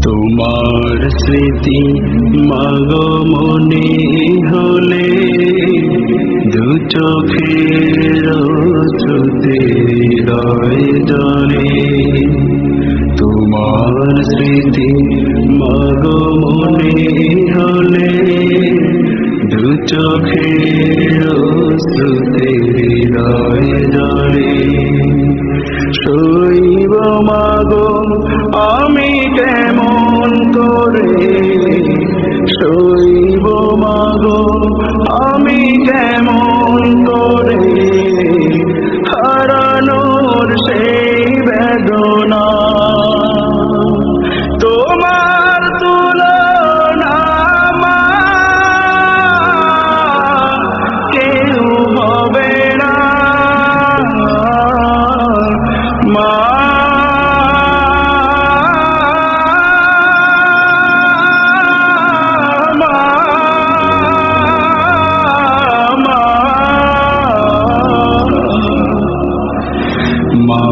তোমার স্মৃতি মাগো মনে হলে দু চোখের শ্রুতি হৃদয় জলে। তোমার স্মৃতি মাগো মনে হলে দু চোখের শ্রুতি হৃদয় জলে। শৈব মাগো আমি কেমন করে, শৈব মাগো আমি কেমন করে হারানোর সেই বেদনা। তোমার তুলনা মা কেউ হবে না মা। মা